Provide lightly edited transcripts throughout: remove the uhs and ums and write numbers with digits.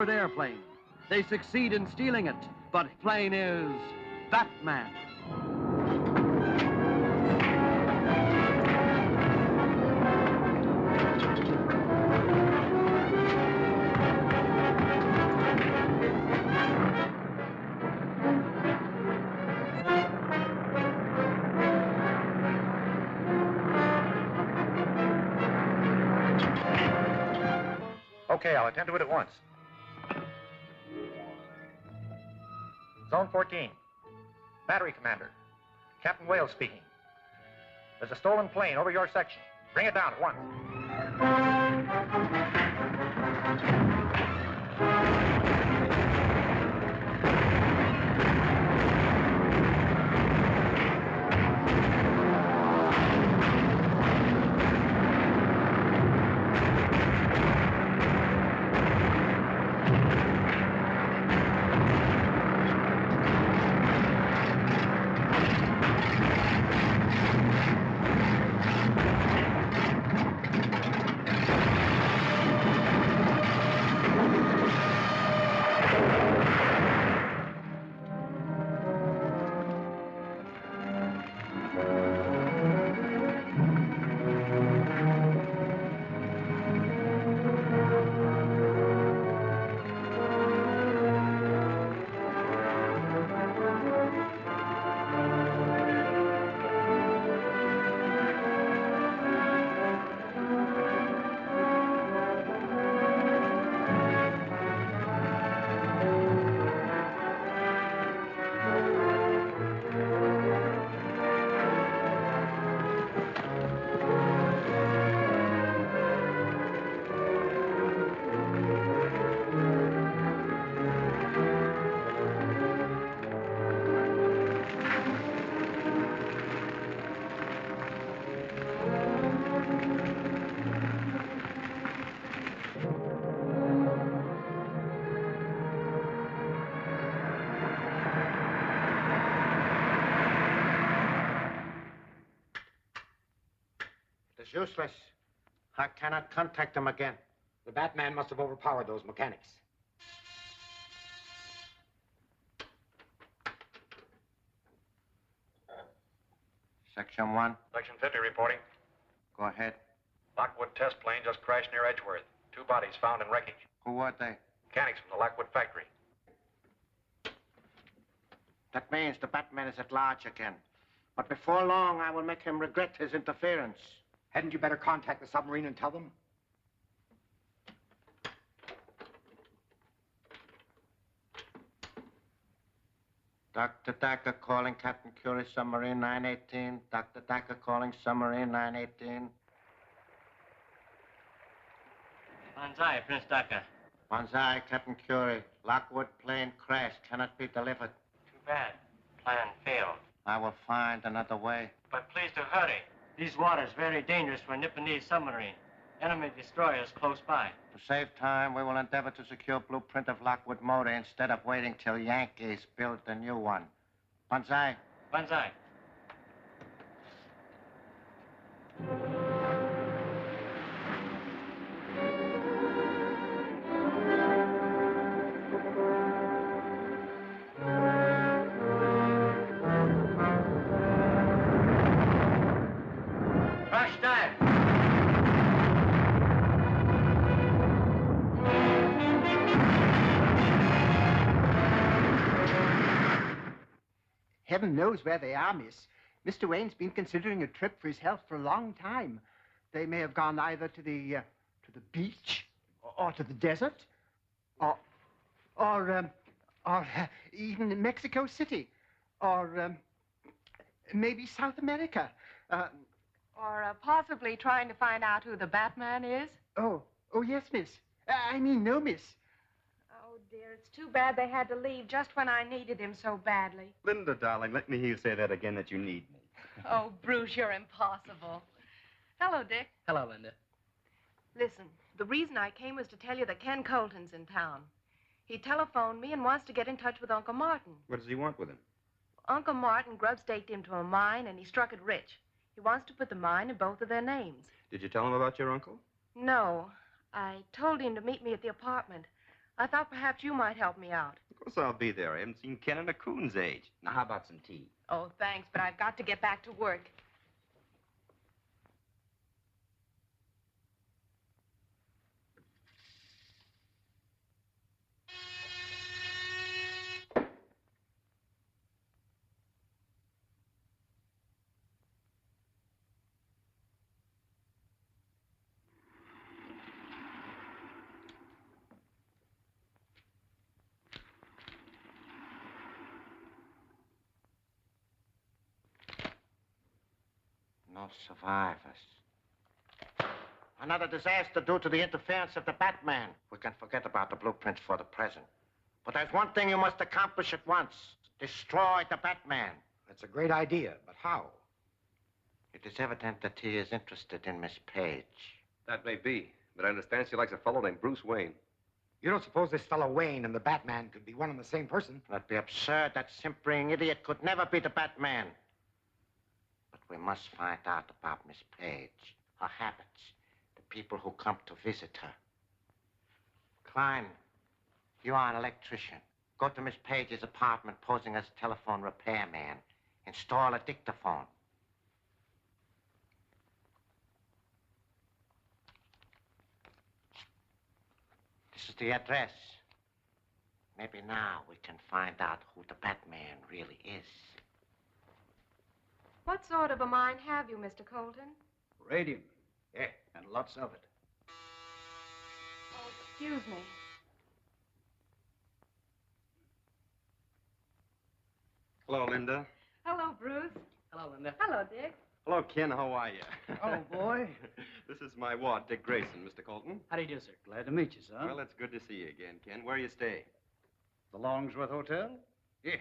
airplane. They succeed in stealing it, but plane is Batman. Okay, I'll attend to it at once. Zone 14. Battery Commander. Captain Wales speaking. There's a stolen plane over your section. Bring it down at once. It's useless. I cannot contact them again. The Batman must have overpowered those mechanics. Section 1. Section 50 reporting. Go ahead. Lockwood test plane just crashed near Edgeworth. 2 bodies found in wreckage. Who are they? Mechanics from the Lockwood factory. That means the Batman is at large again. But before long, I will make him regret his interference. Hadn't you better contact the submarine and tell them? Dr. Daka calling Captain Curie, submarine 918. Dr. Daka calling submarine 918. Banzai, Prince Daka. Banzai, Captain Curie. Lockwood plane crashed. Cannot be delivered. Too bad. Plan failed. I will find another way. But please do hurry. These waters very dangerous for a Nipponese submarine. Enemy destroyers close by. To save time, we will endeavor to secure blueprint of Lockwood motor instead of waiting till Yankees build the new one. Banzai. Banzai. Heaven knows where they are, miss. Mr. Wayne's been considering a trip for his health for a long time. They may have gone either to the beach or to the desert or even in Mexico City or maybe South America. Or possibly trying to find out who the Batman is? Oh, yes, miss. I mean, no, miss. Oh, dear, it's too bad they had to leave just when I needed him so badly. Linda, darling, let me hear you say that again, that you need me. Oh, Bruce, you're impossible. Hello, Dick. Hello, Linda. Listen, the reason I came was to tell you that Ken Colton's in town. He telephoned me and wants to get in touch with Uncle Martin. What does he want with him? Uncle Martin grub-staked him to a mine, and he struck it rich. He wants to put the mine in both of their names. Did you tell him about your uncle? No. I told him to meet me at the apartment. I thought perhaps you might help me out. Of course I'll be there. I haven't seen Ken in a coon's age. Now, how about some tea? Oh, thanks, but I've got to get back to work. No survivors. Another disaster due to the interference of the Batman. We can forget about the blueprints for the present. But there's one thing you must accomplish at once. Destroy the Batman. That's a great idea, but how? It is evident that he is interested in Miss Page. That may be, but I understand she likes a fellow named Bruce Wayne. You don't suppose this fellow Wayne and the Batman could be one and the same person? That'd be absurd. That simpering idiot could never be the Batman. But we must find out about Miss Page, her habits, the people who come to visit her. Klein, you are an electrician. Go to Miss Page's apartment posing as telephone repairman. Install a dictaphone. This is the address. Maybe now we can find out who the Batman really is. What sort of a mind have you, Mr. Colton? Radium. Yeah, and lots of it. Oh, excuse me. Hello, Linda. Hello, Bruce. Hello, Linda. Hello, Dick. Hello, Ken. How are you? Oh, boy. This is my ward, Dick Grayson, Mr. Colton. How do you do, sir? Glad to meet you, son. Well, it's good to see you again, Ken. Where you stay? The Longsworth Hotel? Yeah.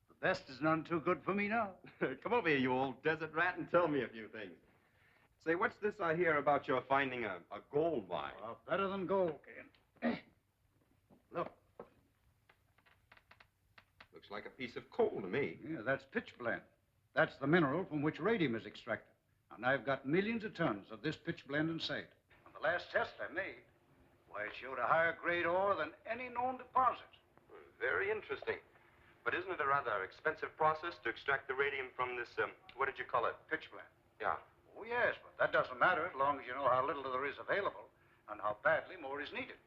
The best is none too good for me now. Come over here, you old desert rat, and tell me a few things. Say, what's this I hear about your finding a gold mine? Well, better than gold, Ken. Look. Looks like a piece of coal to me. Yeah, that's pitchblende. That's the mineral from which radium is extracted. And I've got millions of tons of this pitchblende in sight. On the last test I made, why, it showed a higher grade ore than any known deposit. Very interesting. But isn't it a rather expensive process to extract the radium from this, what did you call it? Pitchblende. Yeah. Oh, yes, but that doesn't matter as long as you know how little there is available and how badly more is needed.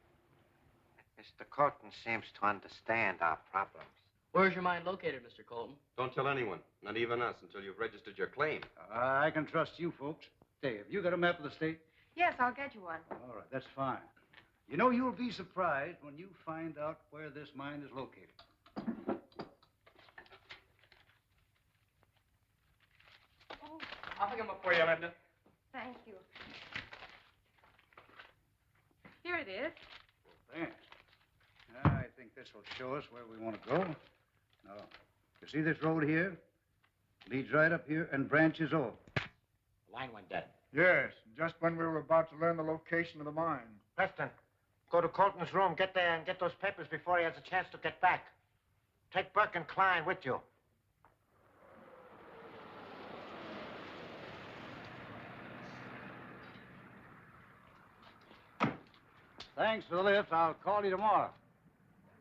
Mr. Colton seems to understand our problems. Where's your mine located, Mr. Colton? Don't tell anyone, not even us, until you've registered your claim. I can trust you folks. Say, have you got a map of the state? Yes, I'll get you one. All right, that's fine. You know, you'll be surprised when you find out where this mine is located. Oh, I'll pick them up for you, Linda. thank you. Here it is. Thanks. I think this will show us where we want to go. Now, you see this road here? Leads right up here and branches off. The line went dead. Yes, just when we were about to learn the location of the mine. Preston, go to Colton's room, get there and get those papers before he has a chance to get back. Take Burke and Klein with you. Thanks for the lift. I'll call you tomorrow.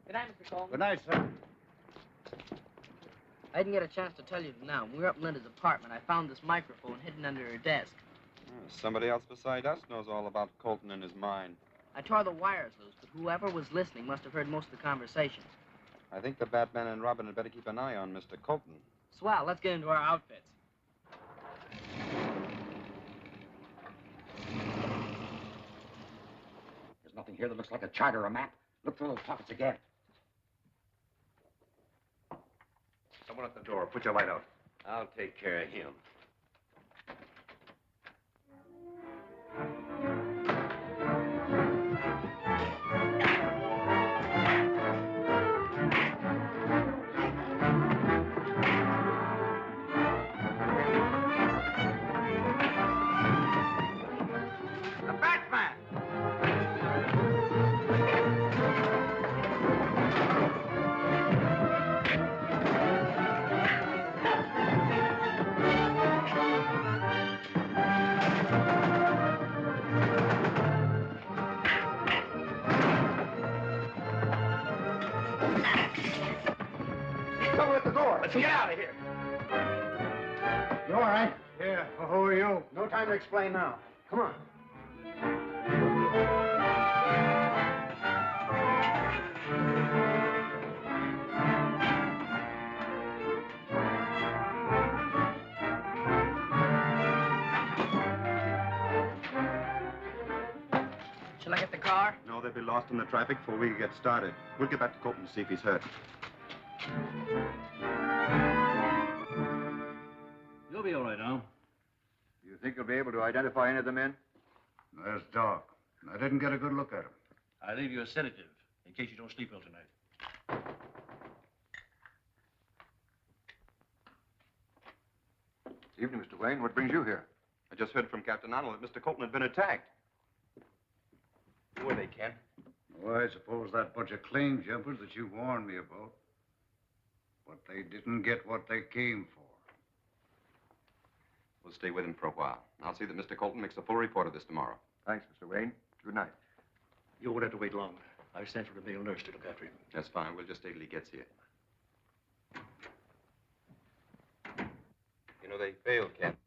Good night, Mr. Colton. Good night, sir. I didn't get a chance to tell you now. When we were up in Linda's apartment, I found this microphone hidden under her desk. Somebody else beside us knows all about Colton and his mine. I tore the wires loose, but whoever was listening must have heard most of the conversation. I think the Batman and Robin had better keep an eye on Mr. Colton. Swell, let's get into our outfits. There's nothing here that looks like a chart or a map. Look through those pockets again. Someone at the door. Put your light out. I'll take care of him. The Batman! Let's get out of here. You all right? Yeah, well, who are you? No time to explain now. Come on. Shall I get the car? No, they'll be lost in the traffic before we get started. We'll get back to Colton and see if he's hurt. You'll be all right, Al. You think you'll be able to identify any of the men? There's Doc. I didn't get a good look at him. I'll leave you a sedative in case you don't sleep well tonight. Evening, Mr. Wayne. What brings you here? I just heard from Captain Arnold that Mr. Colton had been attacked. Who are they, Ken? Well, I suppose that bunch of claim jumpers that you warned me about. But they didn't get what they came for. We'll stay with him for a while. I'll see that Mr. Colton makes a full report of this tomorrow. Thanks, Mr. Wayne. Good night. You won't have to wait long. I've sent for the male nurse to look after him. That's fine. We'll just stay till he gets here. You know, they failed, Ken.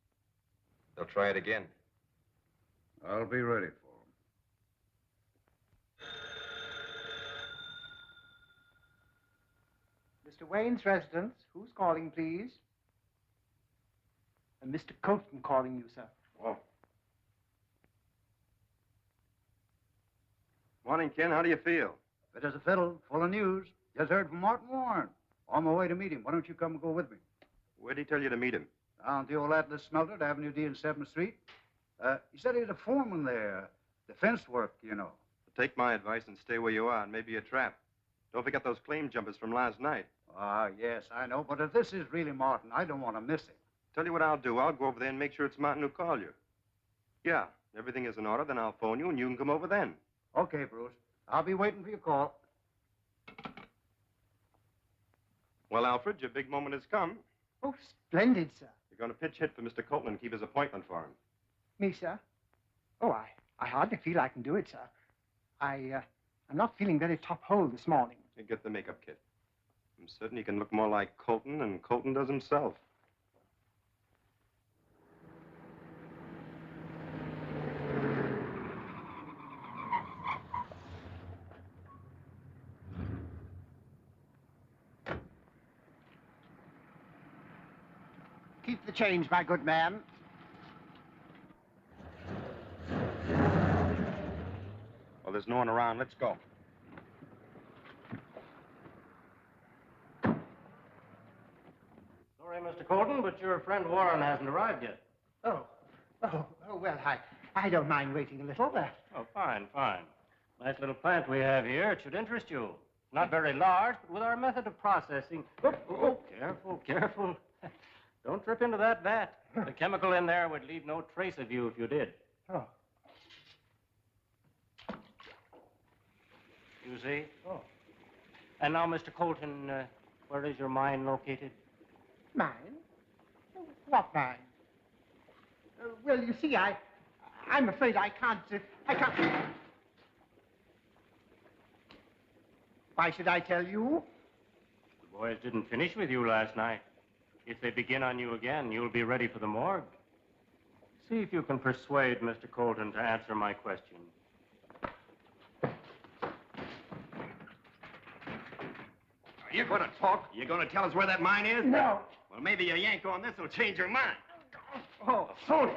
They'll try it again. I'll be ready for Mr. Wayne's residence. Who's calling, please? Mr. Colton calling you, sir. Oh. Morning, Ken. How do you feel? Fit as a fiddle, full of news. Just heard from Martin Warren. On my way to meet him. Why don't you come and go with me? Where'd he tell you to meet him? Down at the old Atlas Smelter at Avenue D and 7th Street. He said he was a foreman there. Defense work, you know. Take my advice and stay where you are, and maybe you're trapped. Don't forget those claim jumpers from last night. Ah, yes, I know. But if this is really Martin, I don't want to miss him. Tell you what I'll do. I'll go over there and make sure it's Martin who called you. Yeah, everything is in order, then I'll phone you and you can come over then. Okay, Bruce. I'll be waiting for your call. Well, Alfred, your big moment has come. Oh, splendid, sir. You're going to pitch hit for Mr. Colton and keep his appointment for him. Me, sir? Oh, I hardly feel I can do it, sir. I'm not feeling very top-hole this morning. You get the makeup kit. I'm certain he can look more like Colton than Colton does himself. Keep the change, my good man. Well, there's no one around. Let's go. Sorry, Mr. Colton, but your friend Warren hasn't arrived yet. Oh, well, I don't mind waiting a little. Oh, fine. Nice little plant we have here. It should interest you. Not very large, but with our method of processing... Oh, careful. Don't trip into that vat. The chemical in there would leave no trace of you if you did. Oh. You see? Oh. And now, Mr. Colton, where is your mine located? Mine? What mine? Well, you see, I'm afraid I can't... Why should I tell you? The boys didn't finish with you last night. If they begin on you again, you'll be ready for the morgue. See if you can persuade Mr. Colton to answer my question. Are you going to talk? You going to tell us where that mine is? No. Well, maybe a yank on this will change your mind. Oh, hold it.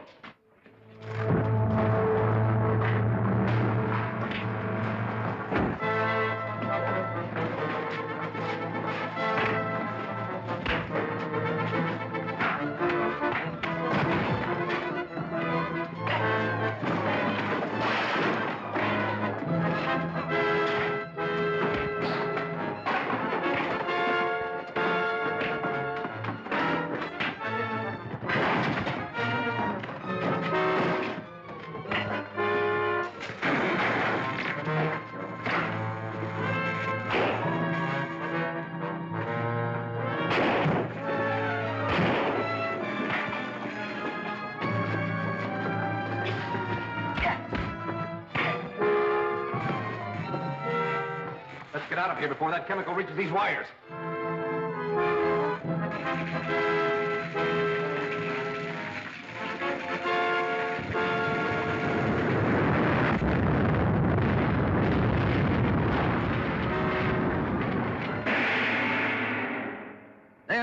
Let's get out of here before that chemical reaches these wires.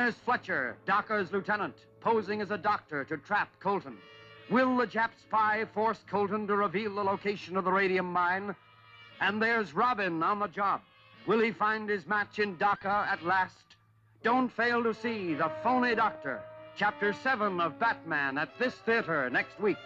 there's Fletcher, Daka's lieutenant, posing as a doctor to trap Colton. Will the Jap spy force Colton to reveal the location of the radium mine? And there's Robin on the job. Will he find his match in Daka at last? Don't fail to see The Phony Doctor, Chapter 7 of Batman at this theater next week.